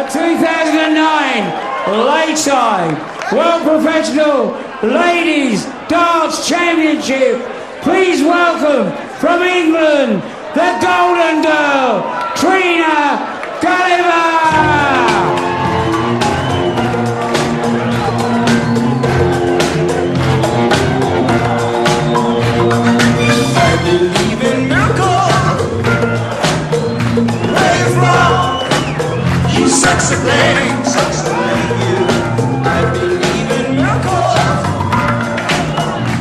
the 2009 Lakeside World Professional Ladies Darts Championship. Please welcome from England, the Golden Girl, Trina Gulliver. Sexy thing, sexy thing. I believe in miracles.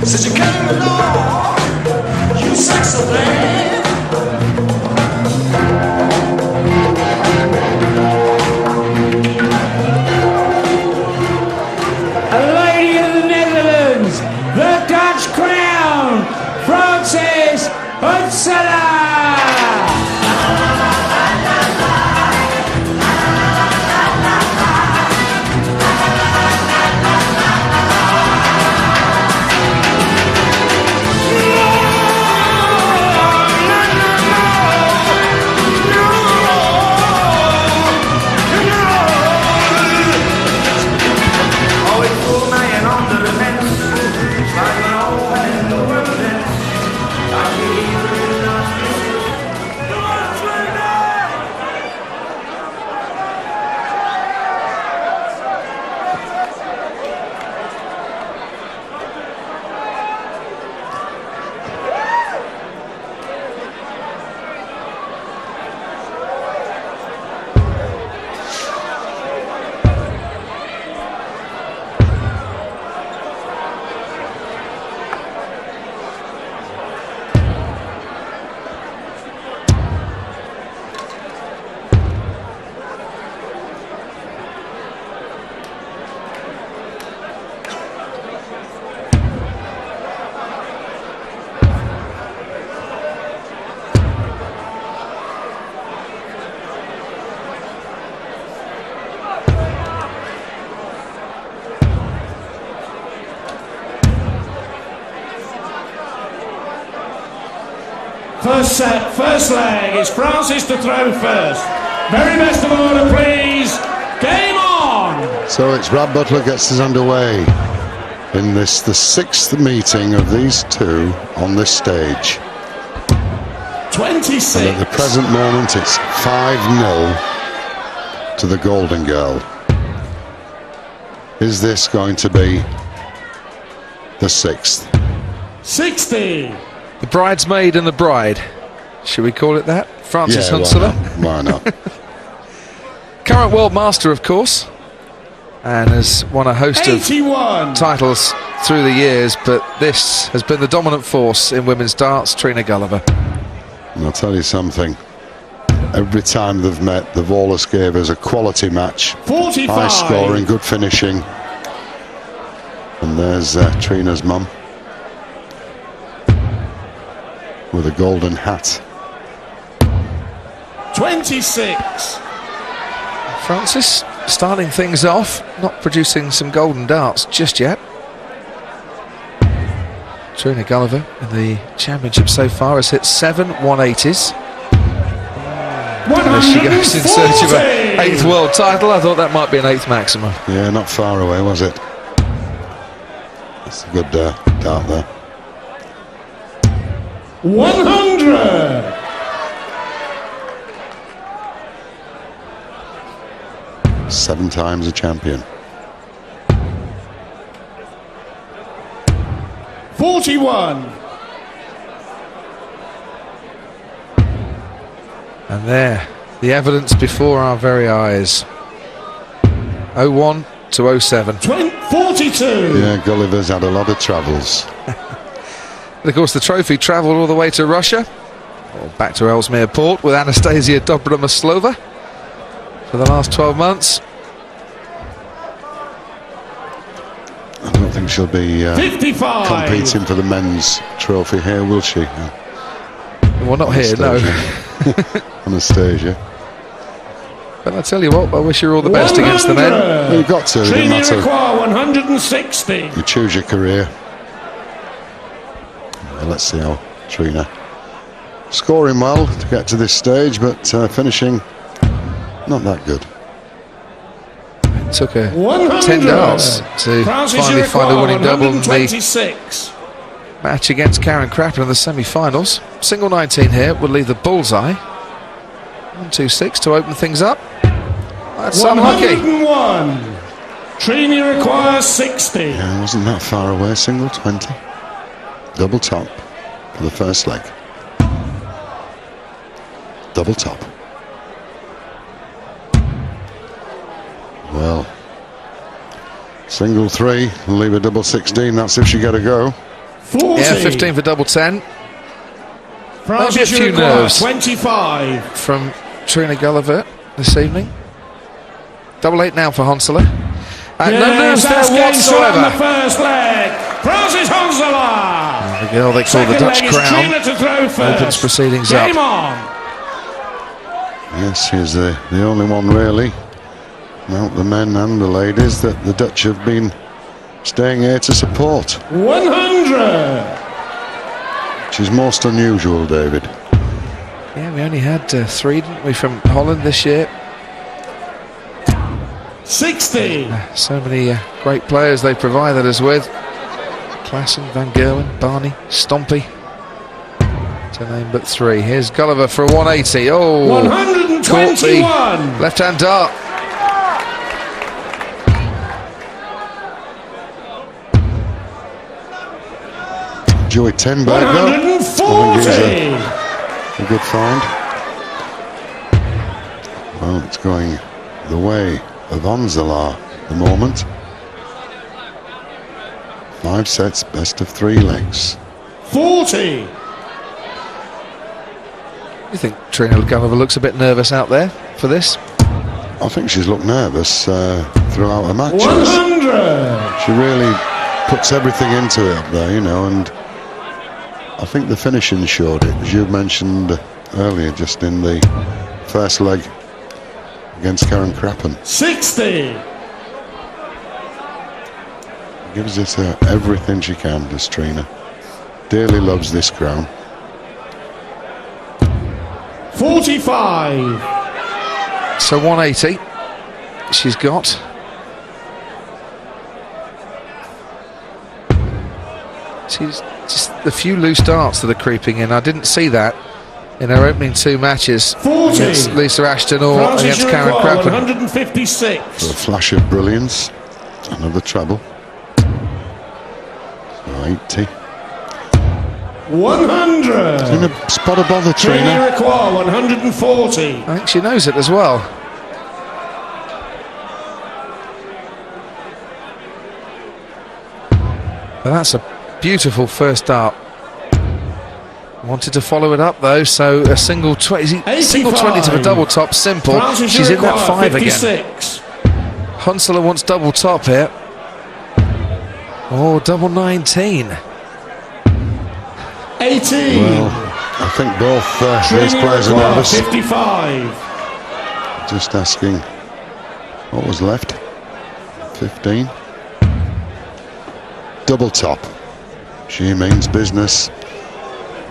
Since you came along, you sexy thing. A lady of the Netherlands, the Dutch crown, Francis Hoenselaar. First set, first leg, it's Francis to throw first. Very best of order, please. Game on! So it's Brad Butler gets us underway in this, the sixth meeting of these two on this stage. 26. And at the present moment, it's 5-0 to the Golden Girl. Is this going to be the sixth? 60. The bridesmaid and the bride. Should we call it that? Francis Hoenselaar. Why not? Current world master, of course, and has won a host 81. of titles through the years, but this has been the dominant force in women's darts, Trina Gulliver. And I'll tell you something. Every time they've met, they've always gave us a quality match. 45. High scoring, good finishing. And there's Trina's mum with a golden hat. 26. Francis starting things off, not producing some golden darts just yet. Trina Gulliver in the championship so far has hit 7 180s. And as she goes in search of an 8th world title, I thought that might be an 8th maximum. Yeah, not far away, was it? That's a good dart there. 100. Seven times a champion. 41. And there, the evidence before our very eyes. 01 to 07. 42. Yeah, Gulliver's had a lot of travels. And of course the trophy travelled all the way to Russia, or back to Ellesmere Port with Anastasia Dobromyslova for the last 12 months. I don't think she'll be 55. competing for the men's trophy here, will she? Well, not here, no. Anastasia. But I tell you what, I wish you all the best against the men. Well, you've got to. Trina Matter. require 160. You choose your career. Well, let's see how Trina scoring well to get to this stage, but finishing not that good. took her 100. 10 darts to Francis finally find a winning double in the 126. match against Karen Crappen in the semi-finals. Single 19 here would leave the bullseye. 126 to open things up. That's unlucky. 101. Trini requires 60. Yeah, wasn't that far away. Single 20. Double top for the first leg. Double top. Well, single 3, leave a double 16. That's if she get a go. 40. Yeah, 15 for double 10. Francis Maybe a few requires nerves 25. from Trina Gulliver this evening. Double 8 now for Hoenselaar. No nerves there On the whatsoever. first leg. Francis Hoenselaar. The girl they call the Second Dutch leg is Crown Trina to throw first. opens proceedings up. Game on. Yes, she's the only one really, out the men and the ladies, that the Dutch have been staying here to support. 100. Which is most unusual, David. Yeah, we only had 3, didn't we, from Holland this year. 60. So many great players they provided us with. Klassen, Van Gerwen, Barney, Stompy, to name but 3. Here's Gulliver for a 180. Oh, 121. left-hand dart. Joey Tenberg, though. I think it 140. was a good find. Well, it's going the way of Hoenselaar at the moment. 5 sets, best of 3 legs. 40. You think Trina Gulliver looks a bit nervous out there for this? I think she's looked nervous throughout her matches. 100. She really puts everything into it up there, you know, and I think the finishing showed it, as you mentioned earlier, just in the first leg against Karen Crappen. 60. Gives it everything she can, does Trina. Dearly loves this crown. 45. So 180 she's got. She's just the few loose darts that are creeping in. I didn't see that in her opening 2 matches 40. against Lisa Ashton or Francis against Karen Uruguay, Crappen. 156. For a flash of brilliance. Another treble. So 80. 100. In a spot of bother, Trini Trina. require 140. I think she knows it as well. But that's a beautiful first dart. Wanted to follow it up though, so a single 20, single 20 to the double top, simple. Francis She's in that 5 56. again. Hoenselaar wants double top here. Oh, double 19. 18. Well, I think both these Trini players are require nervous. 55. Just asking what was left. 15. Double top. She means business.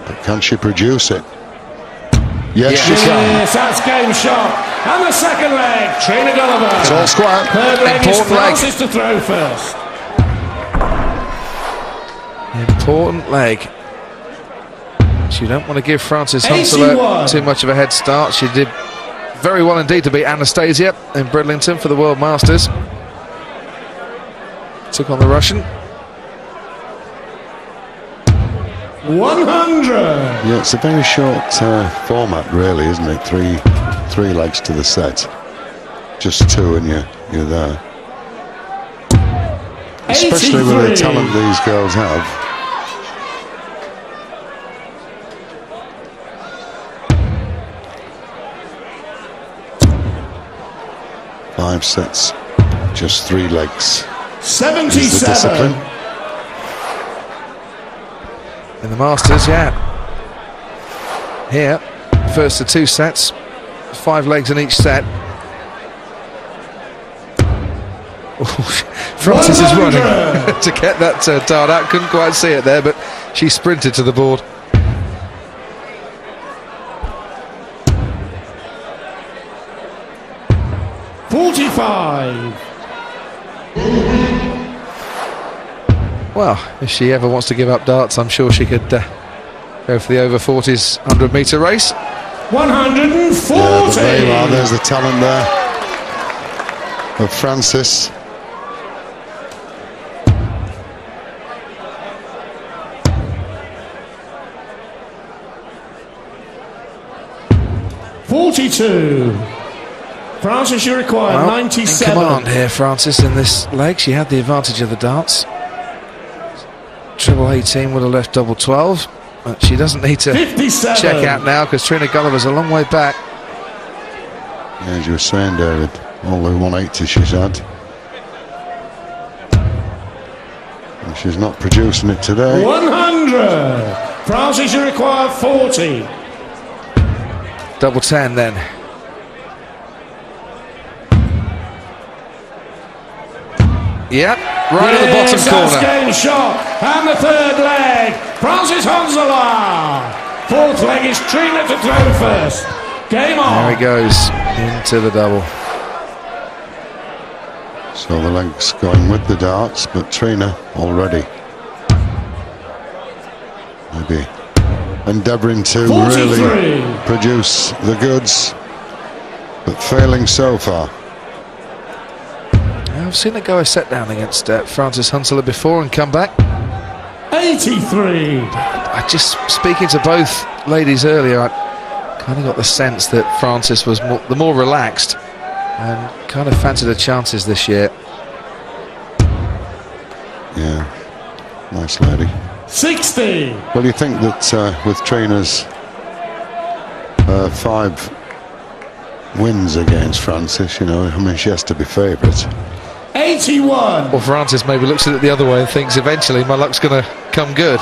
But can she produce it? Yes, she can. Yes, that's game shot. And the second leg, Trina Gulliver. It's all square. Third leg is Important leg. Francis to throw first. Important leg. She don't want to give Francis Hoenselaar 81. too much of a head start. She did very well indeed to beat Anastasia in Bridlington for the World Masters. Took on the Russian. 100. Yeah, it's a very short format, really, isn't it? Three legs to the set. Just 2 and you're there. Especially with the 83. talent these girls have. Five sets, just 3 legs. Is the 77. discipline. In the Masters, yeah. Here, first of 2 sets, 5 legs in each set. Francis is running to get that dart out. Couldn't quite see it there, but she sprinted to the board. $45. Well, if she ever wants to give up darts, I'm sure she could go for the over 40s 100-metre race. 140. Yeah, but there you are. There's the talent there of Francis. Francis, you require 97. In command here, Francis, in this leg. She had the advantage of the darts. Triple 18 would have left double 12, but she doesn't need to 57. check out now because Trina Gulliver's a long way back. Yeah, as you were saying, David, all the 180 she's had. And she's not producing it today. 100. Francis, you require 40. Double 10 then. Yep, right at the bottom corner. Game shot. And the third leg. Francis Hoenselaar. Fourth leg is Trina to throw first. Game on. There he goes into the double. So the leg's going with the darts, but Trina already maybe endeavouring to 43. really produce the goods, but failing so far. I've seen her go a set down against Francis Hoenselaar before and come back. 83. I just, speaking to both ladies earlier, I kind of got the sense that Francis was the more relaxed and kind of fancied her chances this year. Yeah, nice lady. 60. Well, you think that with Trina's 5 wins against Francis, you know, I mean, she has to be favourite. 81. Or Francis maybe looks at it the other way and thinks eventually my luck's going to come good.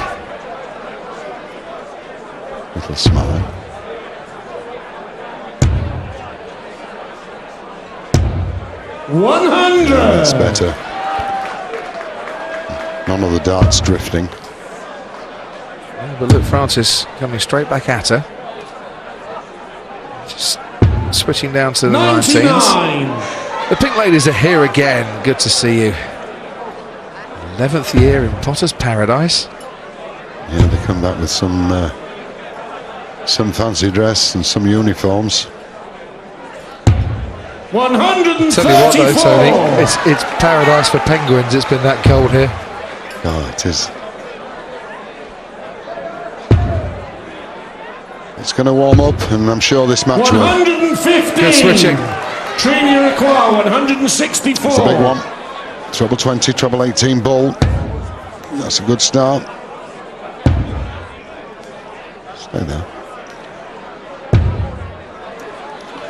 Little smile. That's better. None of the darts drifting. Yeah, but look, Francis coming straight back at her. Just switching down to the 19s. The Pink Ladies are here again. Good to see you. 11th year in Potter's Paradise. Yeah, they come back with some fancy dress and some uniforms. 134. Tell you what though, Tony, it's paradise for penguins. It's been that cold here. Oh, it is. It's going to warm up, and I'm sure this match will. 150. Good switching. Trina require 164. It's a big one. Treble 20, treble 18 ball. That's a good start. Stay there.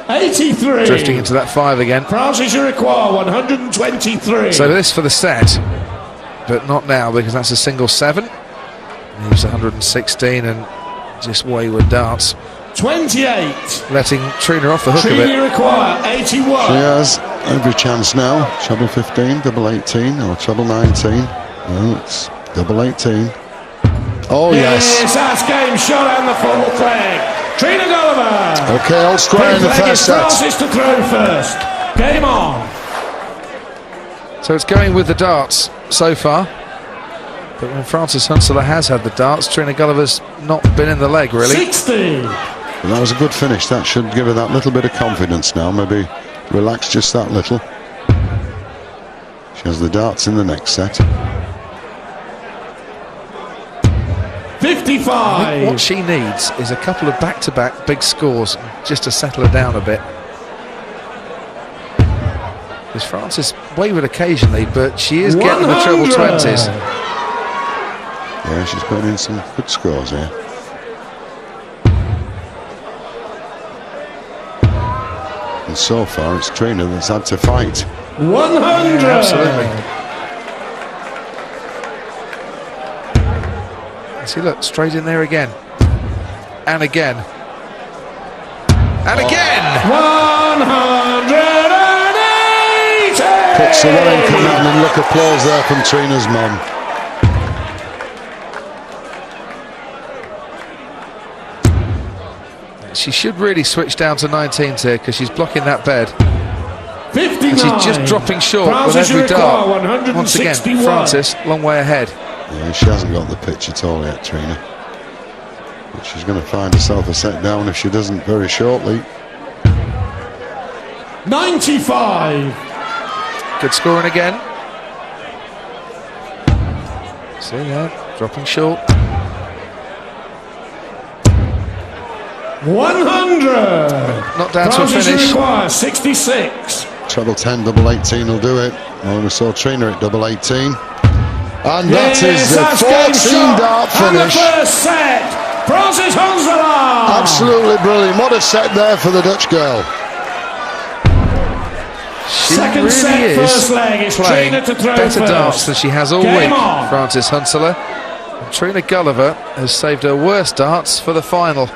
83. Drifting into that 5 again. Francis, you require 123. So this for the set, but not now because that's a single 7. He was 116 and just wayward darts. 28. Letting Trina off the hook Trina a bit. require 81. She has every chance now. Treble 15, double 18, or treble 19. No, it's double 18. Oh, yes. That's game shot and the fourth leg. Trina Gulliver. Okay, all square in the first set. Francis to throw first. Game on. So it's going with the darts so far. But when Francis Hoenselaar has had the darts, Trina Gulliver's not been in the leg, really. 60. Well, that was a good finish. That should give her that little bit of confidence now. Maybe relax just that little. She has the darts in the next set. 55. I think what she needs is a couple of back-to-back big scores just to settle her down a bit. Because Francis wayward occasionally, but she is getting the treble 20s. Yeah, she's putting in some good scores here. And so far, it's Trina that's had to fight. 100. Yeah, absolutely. See, look, straight in there again. And again. And again! 180. Puts the one in command, and look, applause there from Trina's mum. She should really switch down to 19s here because she's blocking that bed. 59. And she's just dropping short Francis with every require dart. Once again, 161. Francis, long way ahead. Yeah, she hasn't got the pitch at all yet, Trina. But she's going to find herself a set down if she doesn't very shortly. 95. Good scoring again. See that, dropping short. 100. Not down to a Francis finish. require 66. Treble 10, double 18 will do it. Well, we saw Trina at double 18. And that is the that's game 14 shot. dart And the finish. first set, Francis Hoenselaar. Absolutely brilliant. What a set there for the Dutch girl. She Second really set, is first leg is playing Trina to throw better first. darts than she has all Game week, on. Francis Hoenselaar. And Trina Gulliver has saved her worst darts for the final.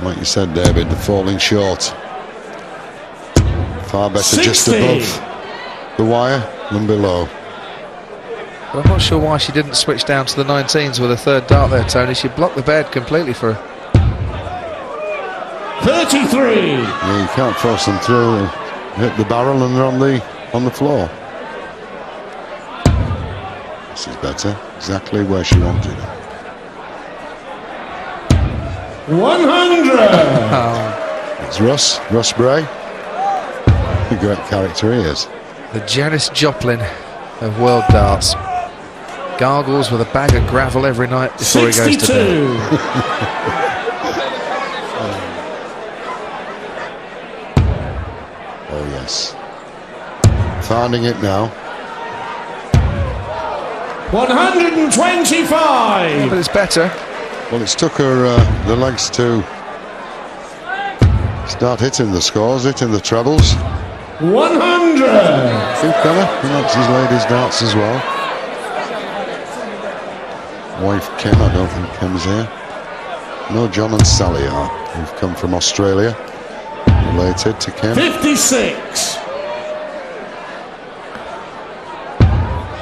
Like you said, David, the falling short. Far better 60. just above the wire than below. But I'm not sure why she didn't switch down to the 19s with a third dart there, Tony. She blocked the bed completely for her. 33. Yeah, you can't force them through. Hit the barrel and they're on the floor. This is better. Exactly where she wanted it. 100. It's Russ Bray. A great character he is. The Janis Joplin of world darts. Gargles with a bag of gravel every night before he goes to bed. 62. Oh yes. Finding it now. 125. But it's better. Well, it's took her the legs to start hitting the scores, hitting the trebles. 100. I think Bella, he likes his ladies' darts as well. Wife Kim, I don't think Kim's here. No, John and Sally are, who've come from Australia, related to Kim. 56.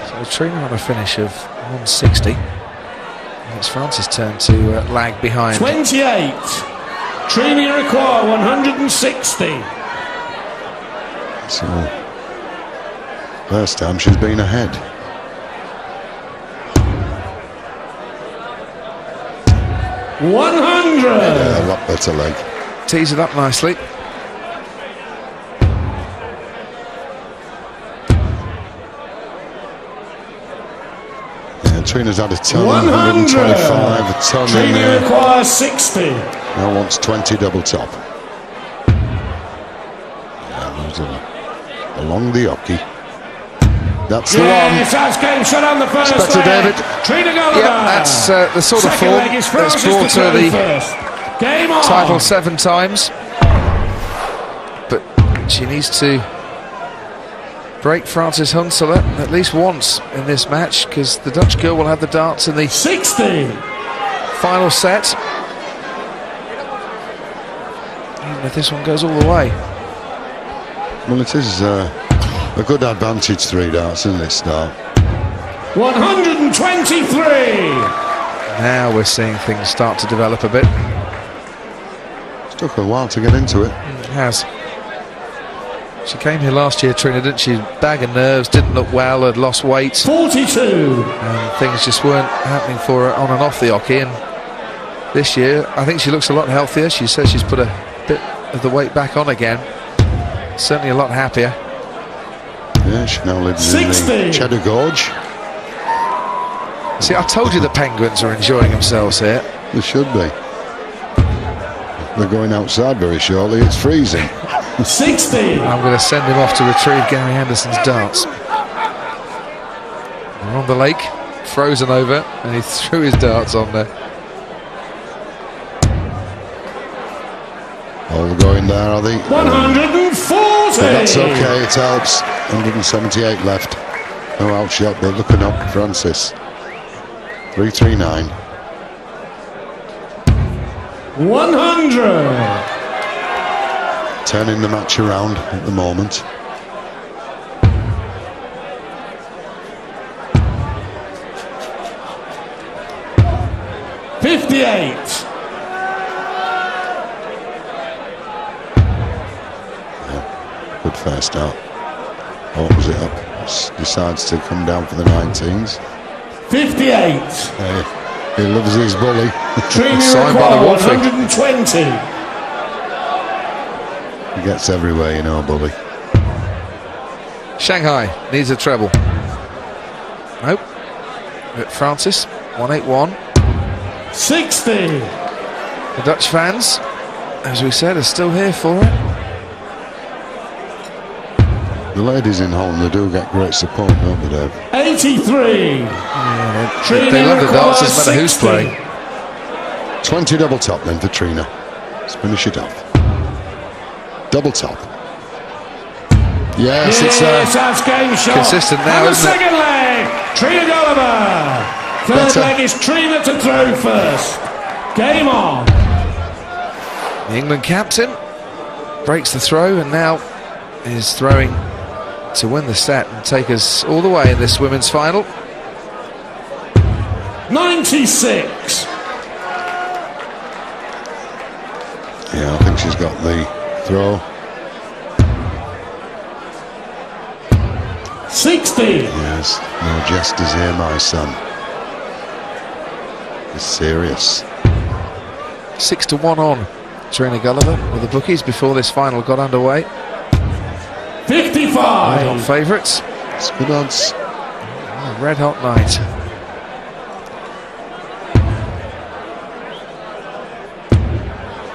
So Trina on a finish of 160. And it's Francis' turn to lag behind. 28. Trina require 160. So, first time she's been ahead. 100. Yeah, a lot better leg. Tees it up nicely. Yeah, Trina's had a ton, 100. 125, a ton in Trina there. requires 60. Now wants 20 double top. Yeah, moves along the hockey. That's the one. Yes, that's game shot on the first It's better, leg. David. Trina Gulliver. Yeah, that's the sort of Second form leg is that's Francis brought to her throw the first. Game on. title 7 times. But she needs to break Francis Hoenselaar at least once in this match, because the Dutch girl will have the darts in the 60. final set. Even if this one goes all the way. Well, it is a good advantage, 3 darts in this start. 123. Now we're seeing things start to develop a bit. It took her a while to get into it. It has. She came here last year, Trina, didn't she? Bag of nerves, didn't look well, had lost weight. 42. And things just weren't happening for her on and off the hockey. And this year, I think she looks a lot healthier. She says she's put a bit of the weight back on again. Certainly a lot happier. Yeah, she now lives 60. in the Cheddar Gorge. See, I told you the penguins are enjoying themselves here. They should be. They're going outside very shortly. It's freezing. 60. I'm going to send him off to retrieve Gary Anderson's darts. They're on the lake, frozen over, and he threw his darts on there. All going there, are they? 140. But that's okay, it helps. 178 left. No outshot, but looking up, Francis. 339. 100. Turning the match around at the moment. first out. Or was it up? Decides to come down for the 19s. 58. He loves his bully. Trina Signed by the required Wolfie. 120. He gets everywhere, you know, bully. Shanghai needs a treble. Nope. But Francis, 181. 60. The Dutch fans, as we said, are still here for it. The ladies in Holland, they do get great support, don't they, Dave? 83. They love the dance, doesn't matter who's playing. 20 double top then for Trina. Let's finish it off. Double top. Yes, it's that's game shot. consistent now, and the isn't it? second leg, Trina Gulliver. Third Better. leg is Trina to throw first. Game on. The England captain breaks the throw and now is throwing to win the set and take us all the way in this women's final. 96. Yeah, I think she's got the throw. 60. Yes, no jesters here, my son. It's serious. 6-1 on Trina Gulliver with the bookies before this final got underway. 55. On favourites. It's good odds. A red hot night.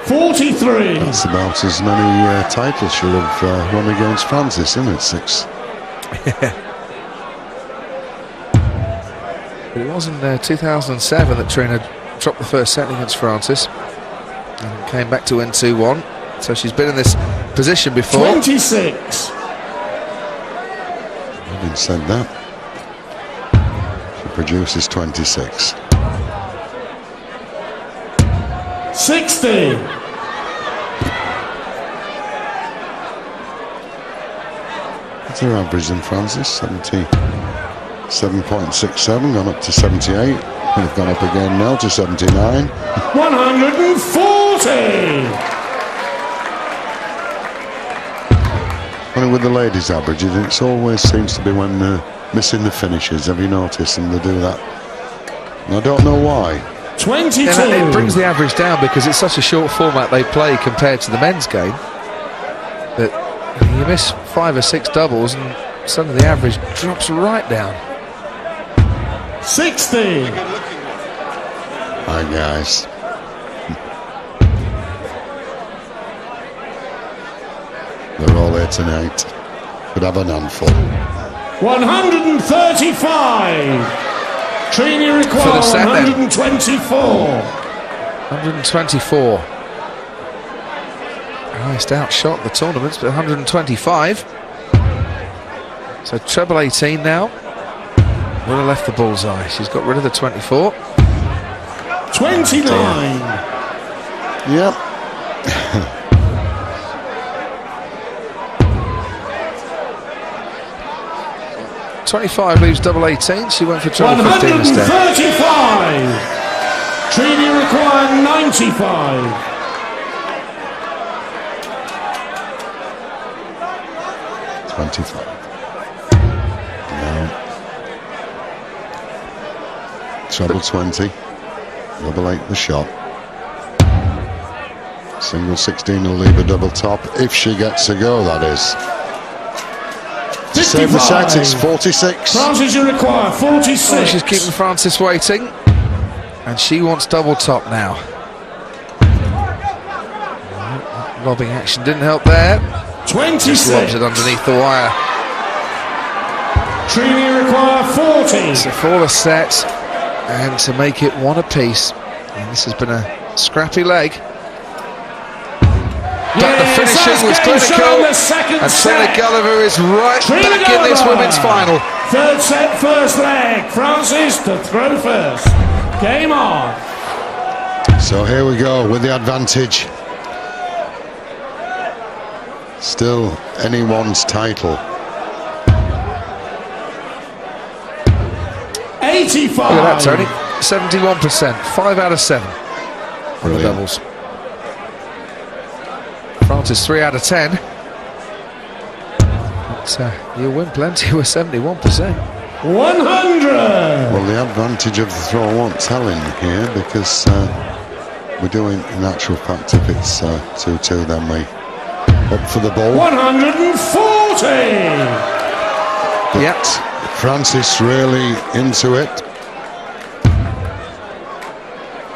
That's about as many titles she'll have won against Francis, isn't it? 6. But it was in 2007 that Trina dropped the first set against Francis and came back to win 2-1. So she's been in this position before. 26. Having said that, she produces 26. 60. What's her average in Francis? 77.67, gone up to 78. They've gone up again now to 79. 140. Funny with the ladies' averages, it always seems to be when they're missing the finishes. Have you noticed? And they do that. And I don't know why. 22. And it brings the average down because it's such a short format they play compared to the men's game that you miss 5 or 6 doubles and suddenly the average drops right down. 60. Hi guys. They're all here tonight. Could have an handful. 135. Trina For the requires set then. 124. 124. Highest outshot the tournaments, but 125. So treble 18 now. Would have left the bullseye. She's got rid of the 24. 29. Yep. 25 leaves double 18. She went for treble 15 instead. 135. Trina required 95. 25. Now. Treble 20. Double 8 the shot. Single 16 will leave a double top if she gets a go, that is. To save the set, it's 46. Francis, you require 46. Oh, she's keeping Francis waiting. And she wants double top now. Lobbing action didn't help there. 26. Just lobs it underneath the wire. Trina require 40. So for the set and to make it one apiece. And this has been a scrappy leg. But the finishing was clinical, and Trina Gulliver is right back in this women's final. Third set, first leg. Francis to throw first. Game on. So here we go with the advantage. Still anyone's title. 85. Look at that, Tony. 71%. 5 out of 7 on the Brilliant. doubles. Francis 3 out of 10. But you'll win plenty with 71%. 100. Well, the advantage of the throw won't tell him here, because we're doing, in actual fact, if it's 2-2, then we up for the ball. 140. But Francis really into it.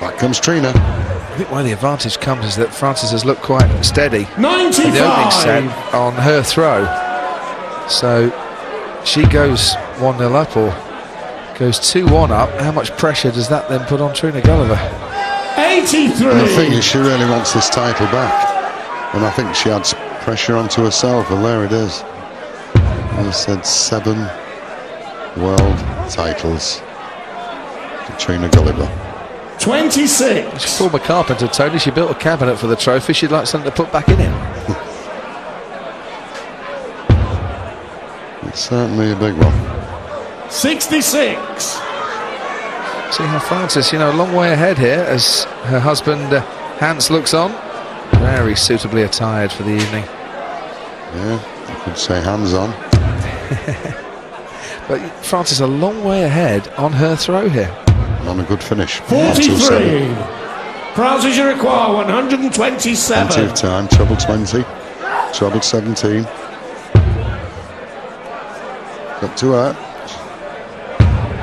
Back comes Trina. I think where the advantage comes is that Francis has looked quite steady 95. in the opening set on her throw. So she goes 1-0 up or goes 2-1 up. How much pressure does that then put on Trina Gulliver? 83. And the thing is, she really wants this title back, and I think she adds pressure onto herself, and there it is. As I said, 7 world titles to Trina Gulliver. 26. She's former carpenter, Tony. She built a cabinet for the trophy. She'd like something to put back in it. It's certainly a big one. 66. See how Francis, a long way ahead here as her husband Hans looks on. Very suitably attired for the evening. Yeah, you could say hands on. But Francis a long way ahead on her throw here. And on a good finish. 43. Francis, you require 127. Plenty of time. Treble 20. Treble 17. Got to her.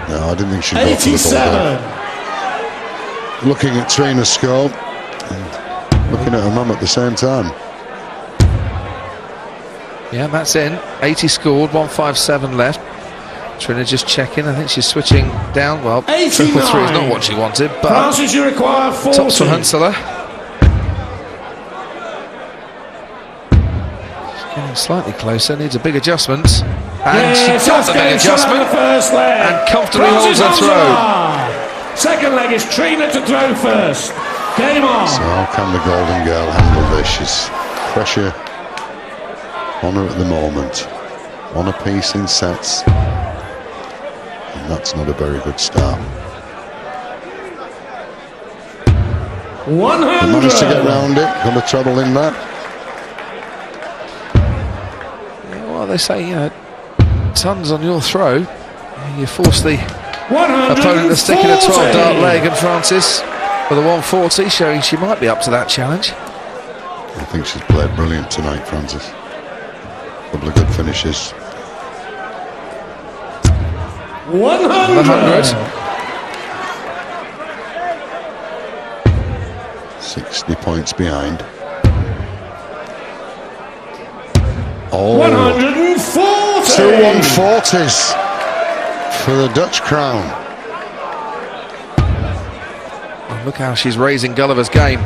No, I didn't think she'd go for the ball there. Looking at Trina's score and looking at her mum at the same time. Yeah, that's in. 80 scored, 157 left. Trina just checking. I think she's switching down. Well, 89. triple three is not what she wanted, but Francis, you require 40. tops for Hoenselaar. She's getting slightly closer, needs a big adjustment. And Yes, she got the big adjustment The first leg. and comfortably holds Francis her throw. Hoenselaar. Second leg is Trina to throw first. Game on. So how can the Golden Girl handle this? She's pressure on her at the moment. One apiece in sets. And that's not a very good start. 100. They managed to get round it. Got the treble in that. Yeah, well, they say, tons on your throw. You force the opponent to stick in a 12-dart leg, and Francis with a 140, showing she might be up to that challenge. I think she's played brilliant tonight, Francis. Couple of good finishes. 100. 60 points behind. Oh, 140. 2 140s for the Dutch crown. Well, look how she's raising Gulliver's game.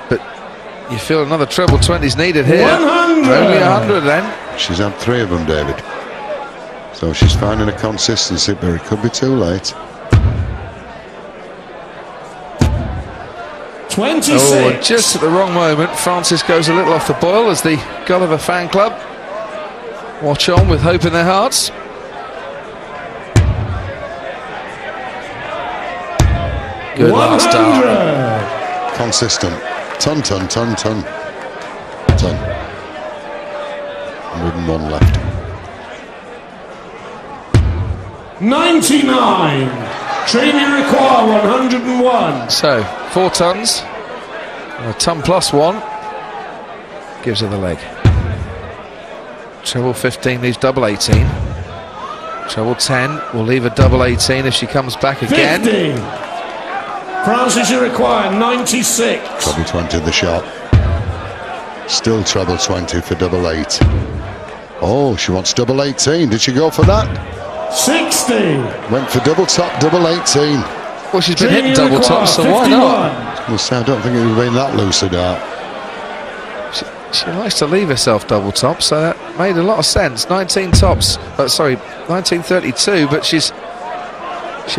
But you feel another treble 20's needed here. 100. Only 100 then. She's had 3 of them, David. So she's finding a consistency, but it could be too late. 26. Oh, just at the wrong moment, Francis goes a little off the boil as the Gulliver fan club watch on with hope in their hearts. Good last start. 100. Consistent. Ton. 101 left. 99. Trina require 101. So, 4 tons, and a ton plus 1 gives her the leg. Treble 15 leaves double 18. Treble 10 will leave a double 18 if she comes back again. 50. Francis, you require 96. Treble 20 the shot. Still treble 20 for double 8. Oh, she wants double 18. Did she go for that? 60. Went for double top, double 18. Well, she's been Trina hitting double require tops, so why 51. not? Well, see, I don't think it would have been that loose a dart. She likes to leave herself double tops, so that made a lot of sense. 19 tops, 1932, but she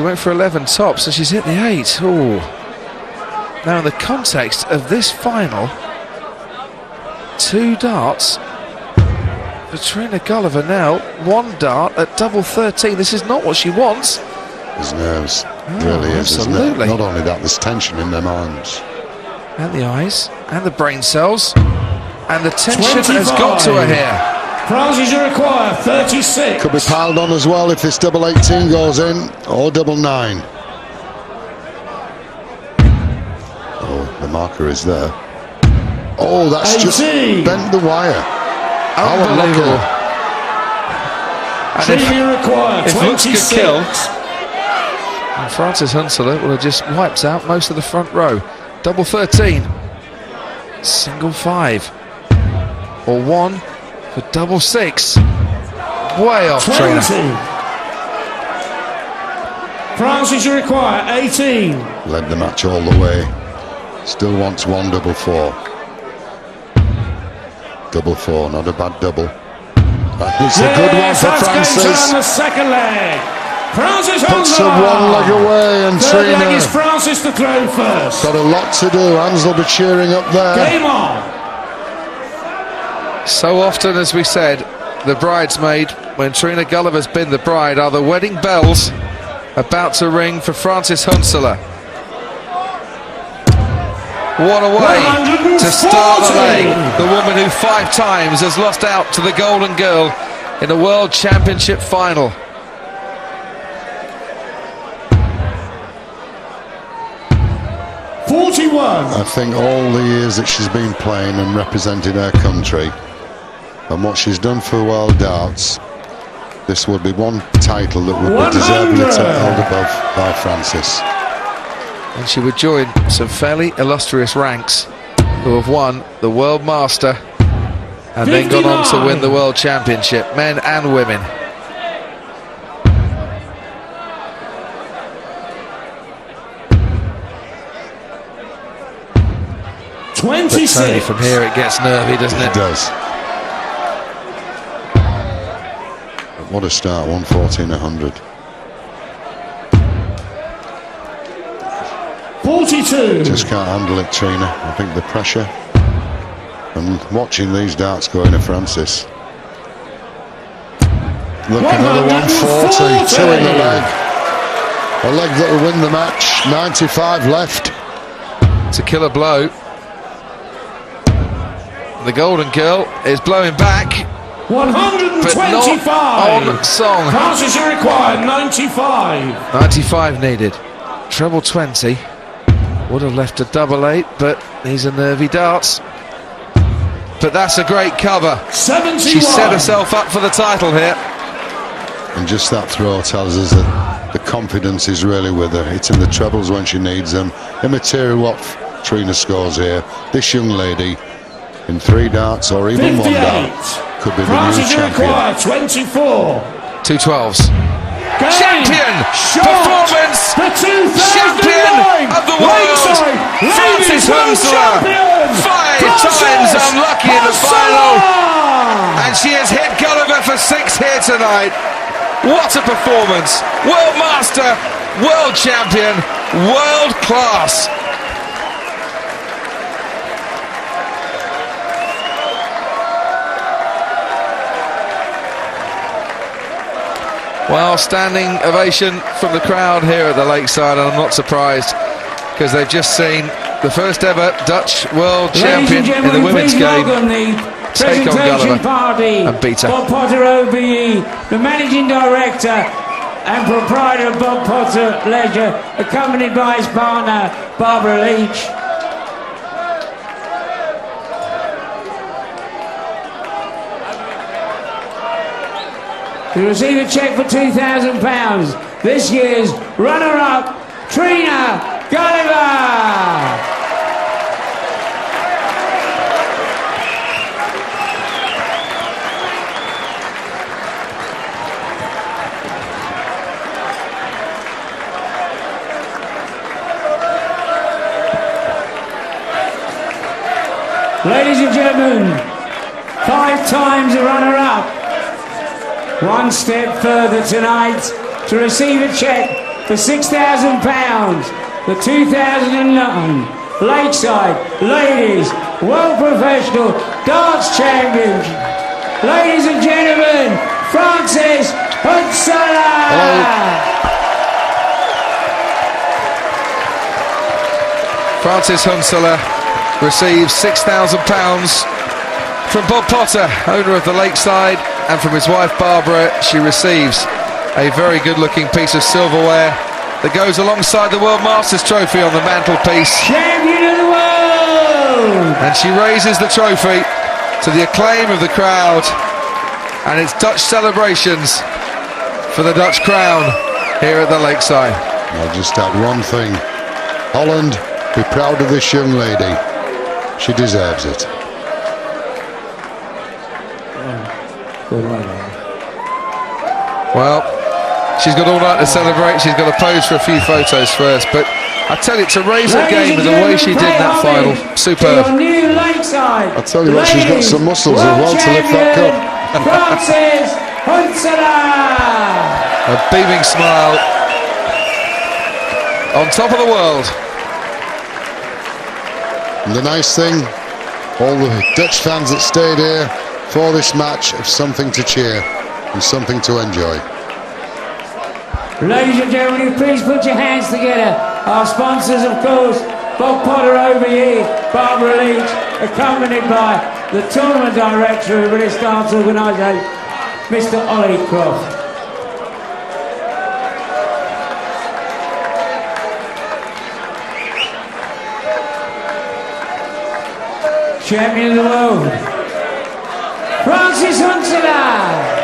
went for 11 tops, and she's hit the 8. Ooh. Now, in the context of this final, 2 darts for Trina Gulliver now, 1 dart at double 13. This is not what she wants. There's nerves. Really is, isn't it? absolutely. Not only that, there's tension in their minds. And the eyes, and the brain cells, and the tension has 25. got to her here. Francis, you require 36. Could be piled on as well if this double 18 goes in, or double 9. Oh, the marker is there. Oh, that's 18. just bent the wire. Unbelievable. And Trina, you require if looks 26. could kill, and Francis Hoenselaar will have just wiped out most of the front row. Double 13, single 5, or 1 for double 6. Way off, 20. Trina. Francis, you require 18. Led the match all the way. Still wants 1 double 4. Double 4, not a bad double. It's a good one for That's going Francis. to the second leg. Francis Puts her Hoenselaar. 1 leg away, and Third leg Trina is Francis to throw first. got a lot to do. Hans will be cheering up there. Game on. So often, as we said, the bridesmaid, when Trina Gulliver's been the bride, are the wedding bells about to ring for Francis Hoenselaar. What a way to start the leg. The woman who 5 times has lost out to the Golden Girl in a World Championship final. I think all the years that she's been playing and represented her country, and what she's done for world darts, this would be one title that would be deservedly held above by Francis. And she would join some fairly illustrious ranks who have won the World Master and then gone on to win the World Championship, men and women. But Tony, from here it gets nervy, doesn't it? It does. What a start, 114, 100. 42. Just can't handle it, Trina. I think the pressure. And watching these darts go into Francis. Look, another 140. 2 in the leg. A leg that will win the match. 95 left. It's a killer blow. The Golden Girl is blowing back, 125. but not on song. Francis, you require 95. 95 needed. Treble 20. Would have left a double 8, but these are nervy darts. But that's a great cover. 71. She set herself up for the title here. And just that throw tells us that the confidence is really with her. It's in the trebles when she needs them. Immaterial what Trina scores here. This young lady, in 3 darts or even 1 dart, could be the new Francis, you champion. require 24. 2 12s. Game. Champion Shot. performance. The 2009 Champion of the world. Lakeside Francis Ladies World Hoenselaar. Champion. 5 times unlucky in the final. Hoenselaar. And she has hit Gulliver for 6 here tonight. What a performance. World Master, World Champion, world class. Well, standing ovation from the crowd here at the Lakeside, and I'm not surprised because they've just seen the first ever Dutch world champion in the women's game take on Gulliver and beat her. Bob Potter OBE, the managing director and proprietor Bob Potter Leisure, accompanied by his partner Barbara Leach. To receive a cheque for £2,000, this year's runner-up, Trina Gulliver. Ladies and gentlemen, 5 times a runner-up. One step further tonight to receive a cheque for £6,000. The 2009 Lakeside Ladies World Professional Darts Championship. Ladies and gentlemen, Francis Hoenselaar. Francis Hoenselaar receives £6,000 From Bob Potter, owner of the Lakeside, and from his wife Barbara, she receives a very good-looking piece of silverware that goes alongside the World Masters trophy on the mantelpiece. Champion of the world! And she raises the trophy to the acclaim of the crowd, and it's Dutch celebrations for the Dutch crown here at the Lakeside. I'll just add one thing. Holland, be proud of this young lady. She deserves it. Well, she's got all night to celebrate. She's got to pose for a few photos first, but I tell you, to raise her game in the way she did in that final, superb. I tell you what, she's got some muscles as well to lift that cup. Francis Hoenselaar! A beaming smile on top of the world. And the nice thing, all the Dutch fans that stayed here for this match have something to cheer and something to enjoy. Ladies and gentlemen, please put your hands together. Our sponsors, of course, Bob Potter over here, Barbara Leach, accompanied by the tournament director of the British Darts Organisation, Mr. Ollie Croft. Champion of the world, Francis Hoenselaar.